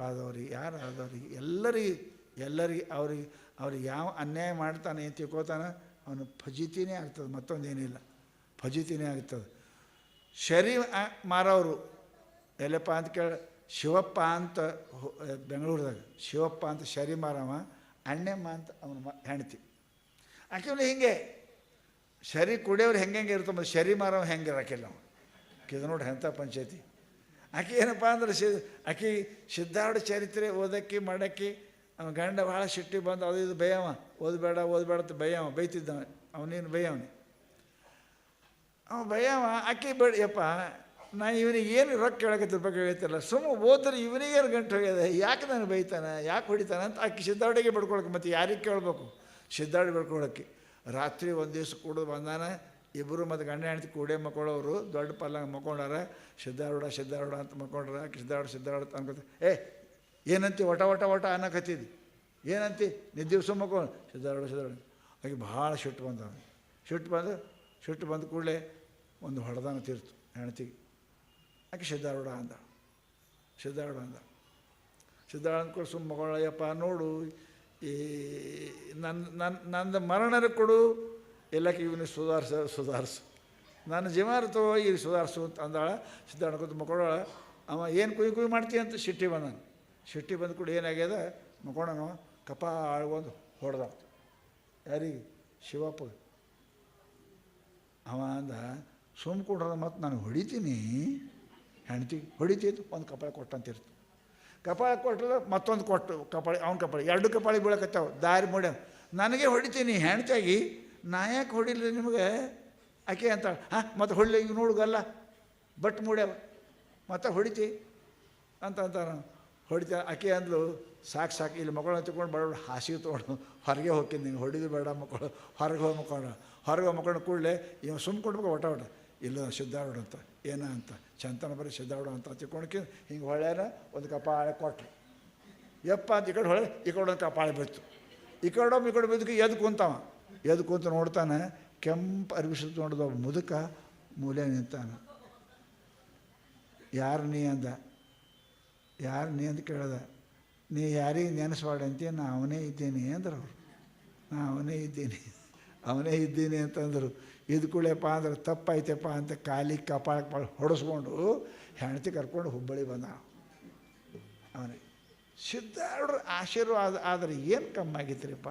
ಆದವ್ರಿಗೆ ಯಾರು ಆದವ್ರಿಗೆ ಎಲ್ಲರಿಗೆ ಅವ್ರಿಗೆ ಯಾವ ಅನ್ಯಾಯ ಮಾಡ್ತಾನೆ ಅಂತ ತಿಳ್ಕೊತಾನೆ ಅವನು ಫಜೀತಿನೇ ಆಗ್ತದೆ, ಮತ್ತೊಂದೇನಿಲ್ಲ, ಫಜೀತಿನೇ ಆಗ್ತದೆ. ಶರಿ ಮಾರೋರು ಎಲ್ಲಪ್ಪ ಅಂತ ಕೇಳಿ ಶಿವಪ್ಪ ಅಂತ ಬೆಂಗಳೂರದಾಗ ಶಿವಪ್ಪ ಅಂತ ಶರಿ ಮಾರವ, ಅಣ್ಣಮ್ಮ ಅಂತ ಅವನ ಹೆಂಡ್ತಿ. ಆಕೆ ಹಿಂಗೆ ಶರಿ ಕುಡಿಯೋರು ಹೆಂಗೆ ಇರ್ತಮ್ಮ, ಶರಿ ಮಾರವ ಹೆಂಗೆ ಇರೋಕಿಲ್ಲ ನಾವು ಇದು ನೋಡಿ ಎಂಥ ಪಂಚಾಯತಿ. ಆಕೆ ಏನಪ್ಪ ಅಂದ್ರೆ ಆಕೆ ಸಿದ್ಧಾರೂಢ ಚರಿತ್ರೆ ಓದಕ್ಕೆ ಮಾಡಕ್ಕೆ ಅವನ ಗಂಡ ಭಾಳ ಸಿಟ್ಟಿಗೆ ಬಂದು ಅದು ಇದು ಬೈಯವ, ಓದಬೇಡ ಅಂತ ಬೈಯವ, ಬೈತಿದ್ದವ ಅವನೇನು ಬೈಯವನೆ, ಅವ ಬೈಯವ. ಆಕೆ ಯಪ್ಪ ನಾ ಇವನಿಗೆ ಏನು ರೊಕ್ಕ ಕೇಳಕತ್ತಿರ ಬಗ್ಗೆ ಹೇಳ್ತಿಲ್ಲ, ಸುಮ್ಮ ಓದ್ರೆ ಇವನಿಗೇನು ಗಂಟು ಹೋಗ್ಯದ, ಯಾಕೆ ನಾನು ಬೈತಾನೆ, ಯಾಕೆ ಹೊಡಿತಾನೆ ಅಂತ ಆಕೆ ಸಿದ್ಧಾರೂಢಿಗೆ ಬಿಡ್ಕೊಳಕ್ಕೆ, ಮತ್ತು ಯಾರಿಗೆ ಕೇಳಬೇಕು, ಸಿದ್ಧಾರೂಢ ಬಿಡ್ಕೊಳಕ್ಕೆ. ರಾತ್ರಿ ಒಂದು ದಿವ್ಸ ಕುಡಿದು ಬಂದಾನ, ಇಬ್ಬರು ಮತ್ತು ಗಂಡ ಹೆಂಡ್ತಿ ಕೂಡೇ ಮಕ್ಕೊಳ್ಳೋರು ದೊಡ್ಡ ಪಲ್ಲಂಗೆ ಮಕ್ಕೊಂಡಾರ, ಸಿದ್ಧಾರೂಢ ಅಂತ ಮಕ್ಕೊಂಡ್ರ. ಆಕೆ ಸಿದ್ಧಾರೂಢ ಅನ್ಕೋತ ಏನಂತಿ ಒಟ ಅನ್ನಕತ್ತಿದ್ದು, ಏನಂತಿ ನಿದ್ದೆ ದಿವಸ ಮಕ್ಕೊಂಡು ಸಿದ್ಧಾರೂಢ ಆಕೆ ಭಾಳ ಸಿಟ್ಟು ಬಂದು ಕೂಡಲೇ ಒಂದು ಹೊಡೆದಾನ ತೀರ್ತು ಹೆಣ್ತಿಗೆ. ಆಕೆ ಸಿದ್ಧಾರೂಢ ಅಂದ ಅಂದ್ಕೊಂಡು ಸುಮ್ಮ ಮಗಳಯ್ಯಪ್ಪ ನೋಡು, ಈ ನಂದು ಮರಣರ ಕೊಡು, ಎಲ್ಲಕ್ಕೆ ಇವನಿಗೆ ಸುಧಾರಿಸು ನನ್ನ ಜೀವನ ತಗೋ ಈಗ ಸುಧಾರಿಸು ಅಂತ ಅಂದಾಳ. ಸಿದ್ಧಾರೂಢ ಕೂತು ಮಕ್ಕೊಳ್ಳೋಳ. ಅವ ಏನು ಕುಯ್ ಮಾಡ್ತೀಯ ಅಂತ ಸಿಟ್ಟಿ ಬಂದು ಕೂಡ ಏನಾಗ್ಯದ ಮಕ್ಕೊಂಡನು, ಕಪಾಳಗೊಂದು ಹೊಡೆದ. ಯಾರಿಗೆ? ಶಿವಪ್ಪ. ಅವ ಅಂದ ಸುಮ್ಕೊಂಡ್ರದ ಮತ್ತು ನಾನು ಹೊಡಿತೀನಿ, ಹೆಣ್ತಿಗೆ ಹೊಡಿತಿತ್ತು, ಒಂದು ಕಪಾಳ ಕೊಟ್ಟಂತಿರ್ತು. ಕಪಾಳ ಕೊಟ್ಟರೆ ಮತ್ತೊಂದು ಕೊಟ್ಟು ಅವನ ಕಪಾಳಿ 2 ಕಪಾಳಿ ಬೀಳಕತ್ತಾವ, ದಾರಿ ಮೂಡ್ಯಾವ. ನನಗೆ ಹೊಡಿತೀನಿ ಹೆಣ್ತಿಯಾಗಿ, ನಾ ಯಾಕೆ ಹೊಡಿಲಿ ನಿಮಗೆ ಆಕೆ ಅಂತಾಳೆ. ಮತ್ತು ಹೊಳ್ಳಿ ಈಗ ನೋಡುಗಲ್ಲ ಬಟ್ ಮೂಡ್ಯಾವ, ಮತ್ತು ಹೊಡಿತಿ ಅಂತಾನ ಹೊಡಿತ. ಆಕೆ ಅಂದ್ಲು ಸಾಕು ಇಲ್ಲಿ ಮಕ್ಕಳನ್ನ ತಗೊಂಡು ಬಡ ಹಾಸಿಗೆ ತೊಗೊಂಡು ಹೊರಗೆ ಹೋಗ್ತೀನಿ, ನಿಂಗೆ ಹೊಡಿದು ಬೇಡ ಮಕ್ಕಳು, ಹೊರಗೆ ಮಕ್ಕೊಂಡು ಕೂಡಲೇ ಇವ ಸುಮ್ಕೊಂಡ್ಬೇಕು ಒಟ ಇಲ್ಲ ಸಿದ್ಧಾರೂಢ ಅಂತ ಏನ ಅಂತ ಚಂತನ ಬರೀ ಸಿದ್ಧಾರೂಢ ಅಂತ ತಿಳ್ಕೊಂಡ್ಕಿ ಹಿಂಗೆ ಹೊಳ್ಯಾರ ಒಂದು ಕಪಾಳೆ ಕೊಟ್ರು. ಯಪ್ಪ ಅಂತ ಈ ಕಡೆ ಹೊಳೆ, ಈ ಕಡೆ ಒಂದು ಕಪಾಳೆ ಬಿತ್ತು. ಈ ಕಡೆ ಬಿದ್ದಕ್ಕೆ ಎದ್ದು ಕುಂತ ನೋಡ್ತಾನೆ, ಕೆಂಪು ಅರ್ಬಿಸಿದ್ ನೋಡಿದ ಒಬ್ಬ ಮುದುಕ ಮೂಲೆ ನಿಂತಾನ. ಯಾರು ನೀ ಅಂತ ಕೇಳ್ದ. ನೀ ಯಾರಿಗೆ ನೆನೆಸ್ಬೇಡ ಅಂತೀಯ, ನಾ ಅವನೇ ಇದ್ದೀನಿ ಅಂದರು ಅವರು. ಅವನೇ ಇದ್ದೀನಿ ಅಂತಂದರು. ಇದು ಕುಳಿಯಪ್ಪ ಅಂದ್ರೆ ತಪ್ಪಾಯ್ತಪ್ಪ ಅಂತ ಕಾಲಿಗೆ ಕಪಾಳಕ್ಕೆ ಹೊಡೆಸ್ಕೊಂಡು ಹೆಣ್ತಿ ಕರ್ಕೊಂಡು ಹುಬ್ಬಳ್ಳಿ ಬಂದ. ಅವನಿಗೆ ಸಿದ್ಧಾರೂಢರ ಆಶೀರ್ವಾದ ಆದರೆ ಏನು ಕಮ್ಮಾಗಿತ್ರಿಪ್ಪ.